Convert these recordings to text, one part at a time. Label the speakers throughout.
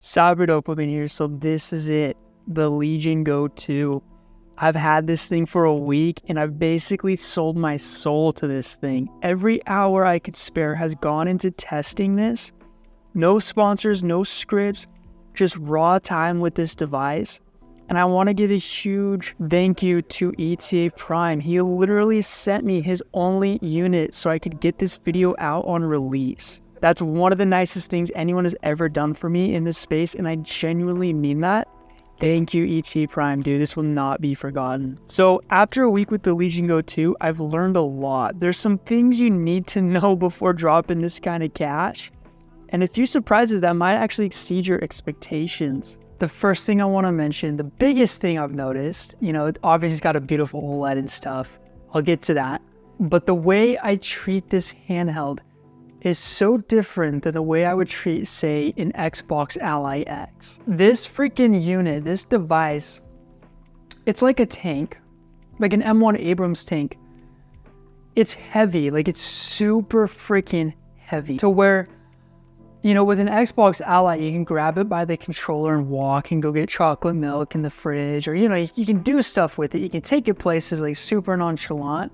Speaker 1: Cyber Dopamine here. So this is it, the Legion Go 2. I've had this thing for a week and I've basically sold my soul to this thing. Every hour I could spare has gone into testing this. No sponsors, no scripts, just raw time with this device. And I want to give a huge thank you to ETA Prime. He literally sent me his only unit so I could get this video out on release. That's one of the nicest things anyone has ever done for me in this space, and I genuinely mean that. Thank you, ETA Prime, dude. This will not be forgotten. So after a week with the Legion Go 2, I've learned a lot. There's some things you need to know before dropping this kind of cash, and a few surprises that might actually exceed your expectations. The first thing I want to mention, the biggest thing I've noticed, obviously it's got a beautiful OLED and stuff. I'll get to that. But the way I treat this handheld is so different than the way I would treat, say, an Xbox Ally X. This freaking unit, this device, it's like a tank, like an M1 Abrams tank. It's heavy, like it's super freaking heavy to where, with an Xbox Ally, you can grab it by the controller and walk and go get chocolate milk in the fridge, or, you can do stuff with it. You can take it places like super nonchalant.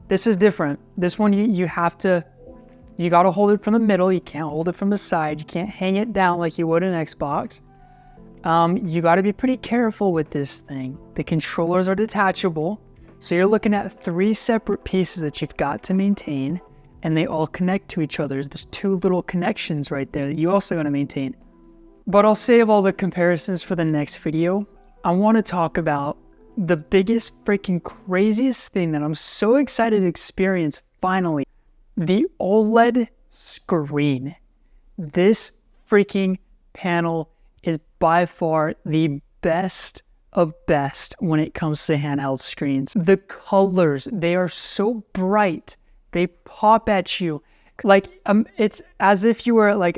Speaker 1: This is different. This one, you got to hold it from the middle. You can't hold it from the side. You can't hang it down like you would an Xbox. You got to be pretty careful with this thing. The controllers are detachable. So you're looking at 3 separate pieces that you've got to maintain, and they all connect to each other. There's 2 little connections right there that you also got to maintain. But I'll save all the comparisons for the next video. I want to talk about the biggest freaking craziest thing that I'm so excited to experience finally. The OLED screen. This freaking panel is by far the best of best when it comes to handheld screens. The colors, they are so bright. They pop at you. It's as if you were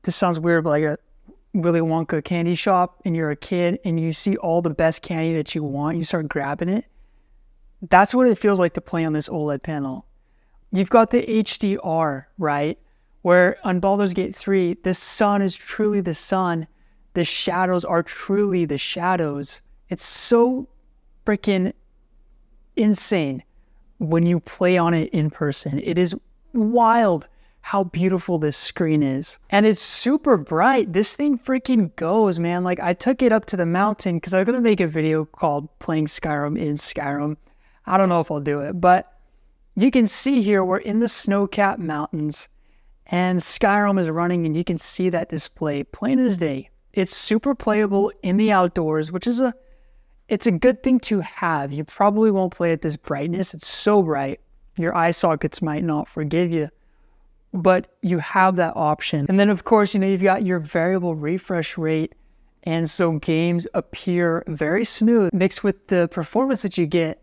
Speaker 1: this sounds weird, but like a Willy Wonka candy shop and you're a kid and you see all the best candy that you want, you start grabbing it. That's what it feels like to play on this OLED panel. You've got the HDR, right? Where on Baldur's Gate 3, the sun is truly the sun. The shadows are truly the shadows. It's so freaking insane when you play on it in person. It is wild how beautiful this screen is. And it's super bright. This thing freaking goes, man. Like, I took it up to the mountain because I was going to make a video called Playing Skyrim in Skyrim. I don't know if I'll do it, but you can see here we're in the snow-capped mountains and Skyrim is running and you can see that display plain as day. It's super playable in the outdoors, which is it's a good thing to have. You probably won't play at this brightness. It's so bright. Your eye sockets might not forgive you, but you have that option. And then of course, you've got your variable refresh rate. And so games appear very smooth mixed with the performance that you get.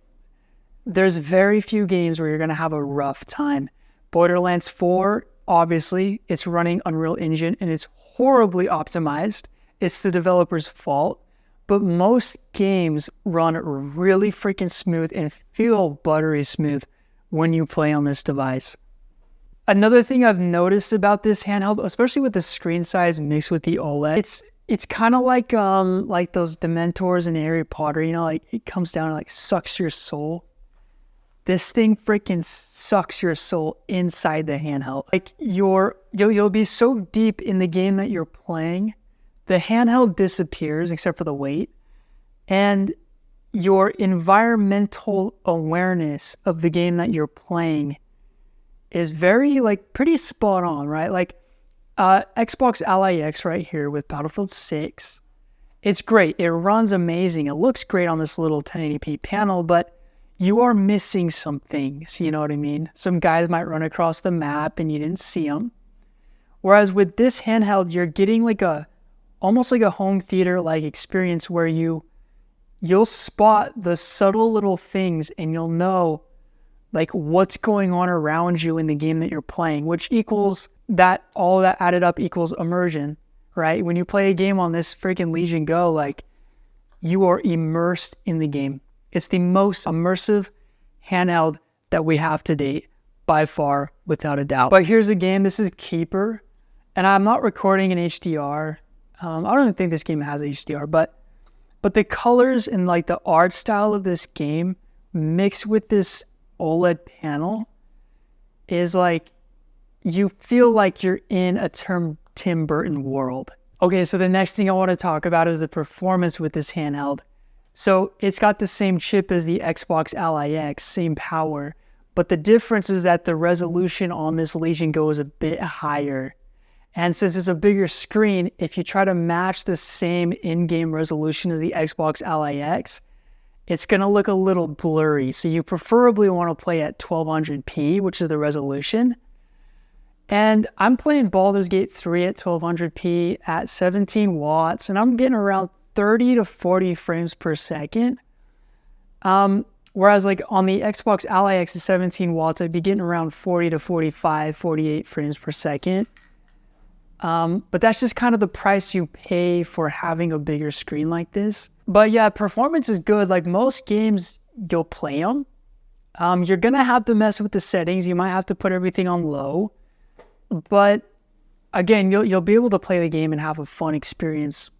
Speaker 1: There's very few games where you're going to have a rough time. Borderlands 4, obviously, it's running Unreal Engine and it's horribly optimized. It's the developer's fault. But most games run really freaking smooth and feel buttery smooth when you play on this device. Another thing I've noticed about this handheld, especially with the screen size mixed with the OLED, it's kind of like those Dementors in Harry Potter, it comes down and sucks your soul. This thing freaking sucks your soul inside the handheld. You'll be so deep in the game that you're playing, the handheld disappears except for the weight, and your environmental awareness of the game that you're playing is very pretty spot on, right? Xbox Ally X right here with Battlefield 6. It's great. It runs amazing. It looks great on this little 1080p panel, but you are missing some things, you know what I mean? Some guys might run across the map and you didn't see them. Whereas with this handheld, you're getting almost like a home theater-like experience where you'll spot the subtle little things and you'll know what's going on around you in the game that you're playing, which equals that, all that added up equals immersion, right? When you play a game on this freaking Legion Go, you are immersed in the game. It's the most immersive handheld that we have to date, by far, without a doubt. But here's a game. This is Keeper, and I'm not recording in HDR. I don't even think this game has HDR, but the colors and like the art style of this game mixed with this OLED panel is like, you feel like you're in a Tim Burton world. Okay, so the next thing I want to talk about is the performance with this handheld. So it's got the same chip as the Xbox Ally X, same power, but the difference is that the resolution on this Legion Go is a bit higher. And since it's a bigger screen, if you try to match the same in-game resolution as the Xbox Ally X, it's going to look a little blurry. So you preferably want to play at 1200p, which is the resolution. And I'm playing Baldur's Gate 3 at 1200p at 17 watts, and I'm getting around 30 to 40 frames per second. Whereas like on the Xbox Ally X at 17 watts, I'd be getting around 40 to 45, 48 frames per second. But that's just kind of the price you pay for having a bigger screen like this. But yeah, performance is good. Like most games, you'll play them. You're going to have to mess with the settings. You might have to put everything on low. But again, you'll be able to play the game and have a fun experience.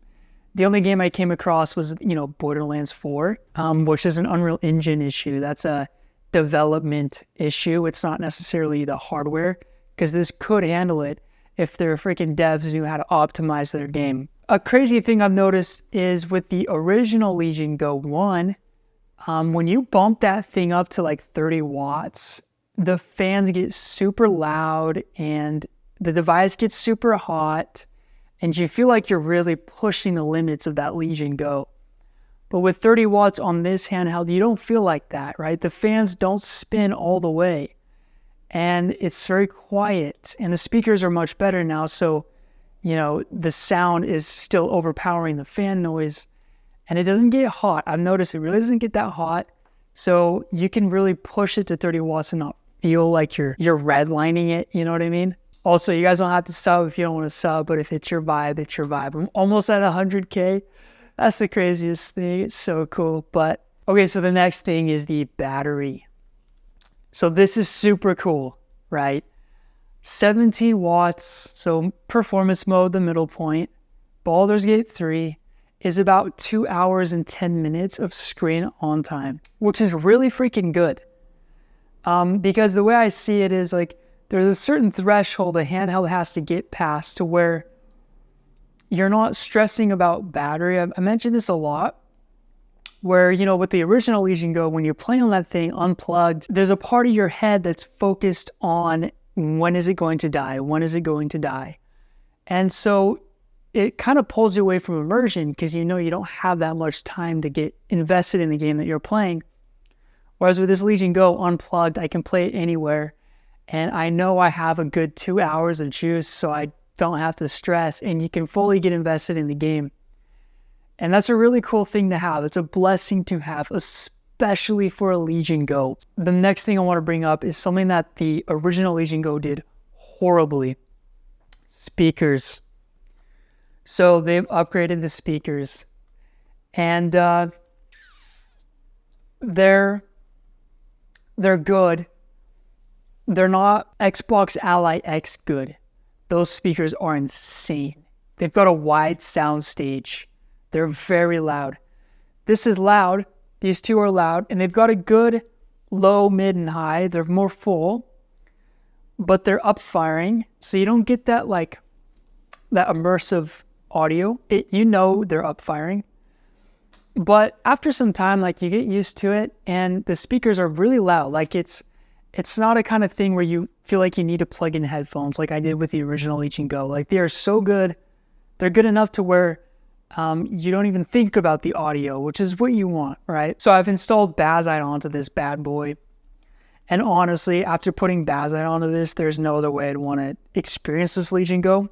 Speaker 1: The only game I came across was, Borderlands 4, which is an Unreal Engine issue. That's a development issue. It's not necessarily the hardware, because this could handle it if their freaking devs knew how to optimize their game. A crazy thing I've noticed is with the original Legion Go 1, when you bump that thing up to like 30 watts, the fans get super loud and the device gets super hot, and you feel like you're really pushing the limits of that Legion Go. But with 30 watts on this handheld, you don't feel like that, right? The fans don't spin all the way. And it's very quiet. And the speakers are much better now, so, the sound is still overpowering the fan noise. And it doesn't get hot. I've noticed it really doesn't get that hot. So you can really push it to 30 watts and not feel like you're redlining it, you know what I mean? Also, you guys don't have to sub if you don't want to sub, but if it's your vibe, it's your vibe. I'm almost at 100K. That's the craziest thing. It's so cool. But, okay, so the next thing is the battery. So this is super cool, right? 17 watts, so performance mode, the middle point. Baldur's Gate 3 is about 2 hours and 10 minutes of screen on time, which is really freaking good. Because the way I see it is like, there's a certain threshold a handheld has to get past to where you're not stressing about battery. I mentioned this a lot, where, with the original Legion Go, when you're playing on that thing unplugged, there's a part of your head that's focused on when is it going to die? When is it going to die? And so it kind of pulls you away from immersion because you don't have that much time to get invested in the game that you're playing. Whereas with this Legion Go unplugged, I can play it anywhere. And I know I have a good 2 hours of juice, so I don't have to stress, and you can fully get invested in the game. And that's a really cool thing to have. It's a blessing to have, especially for a Legion Go. The next thing I want to bring up is something that the original Legion Go did horribly. Speakers. So they've upgraded the speakers. And they're good. They're not Xbox Ally X good. Those speakers are insane. They've got a wide sound stage. They're very loud. This is loud. These two are loud. And they've got a good low, mid, and high. They're more full. But they're up-firing. So you don't get that that immersive audio. They're up-firing. But after some time, you get used to it. And the speakers are really loud. It's not a kind of thing where you feel like you need to plug in headphones like I did with the original Legion Go. They are so good. They're good enough to where you don't even think about the audio, which is what you want, right? So I've installed Bazzite onto this bad boy. And honestly, after putting Bazzite onto this, there's no other way I'd want to experience this Legion Go.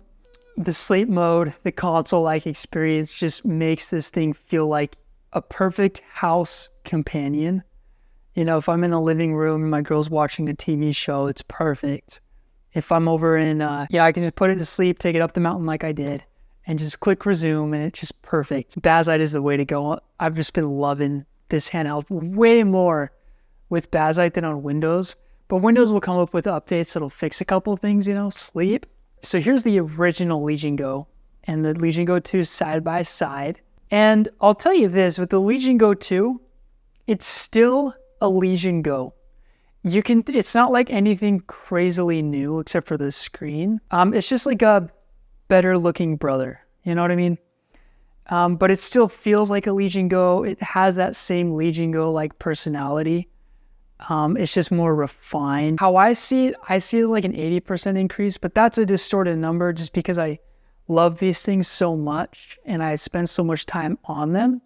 Speaker 1: The sleep mode, the console-like experience just makes this thing feel like a perfect house companion. If I'm in the living room and my girl's watching a TV show, it's perfect. If I'm over in, I can just put it to sleep, take it up the mountain like I did, and just click resume, and it's just perfect. Bazzite is the way to go. I've just been loving this handheld way more with Bazzite than on Windows. But Windows will come up with updates that'll fix a couple of things, sleep. So here's the original Legion Go. and the Legion Go 2 side by side. And I'll tell you this, with the Legion Go 2, it's still a Legion Go. It's not like anything crazily new except for the screen. It's just like a better looking brother. You know what I mean? But it still feels like a Legion Go. It has that same Legion Go like personality. It's just more refined. How I see it as like an 80% increase, but that's a distorted number just because I love these things so much and I spend so much time on them.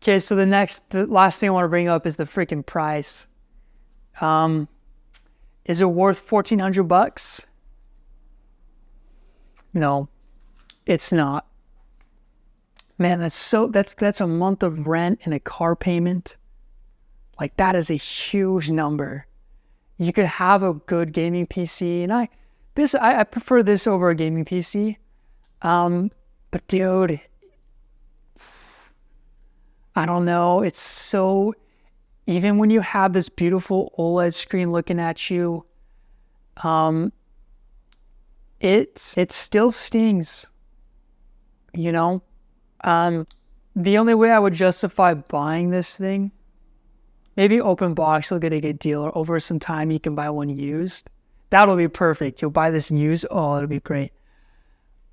Speaker 1: Okay, so the last thing I want to bring up is the freaking price. Is it worth $1,400? No, it's not. Man, that's a month of rent and a car payment. Like, that is a huge number. You could have a good gaming PC, and I prefer this over a gaming PC. But dude, I don't know. It's so, even when you have this beautiful OLED screen looking at you, it still stings, you know? The only way I would justify buying this thing, maybe open box, you'll get a good deal, or over some time you can buy one used. That'll be perfect. You'll buy this used, oh, it'll be great.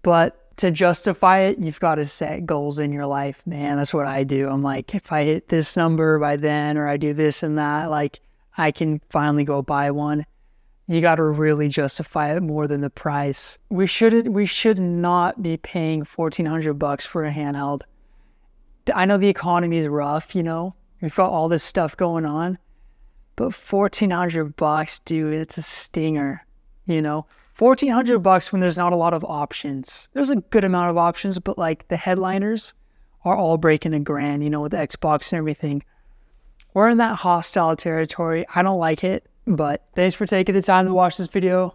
Speaker 1: But to justify it, you've got to set goals in your life, man. That's what I do. I'm like, if I hit this number by then, or I do this and that, like, I can finally go buy one. You got to really justify it more than the price. We should not be paying $1,400 for a handheld. I know the economy is rough, you know. We've got all this stuff going on, but $1,400, dude, it's a stinger, you know. $1,400 when there's not a lot of options. There's a good amount of options, but like the headliners are all breaking $1,000, you know, with the Xbox and everything. We're in that hostile territory. I don't like it, but thanks for taking the time to watch this video.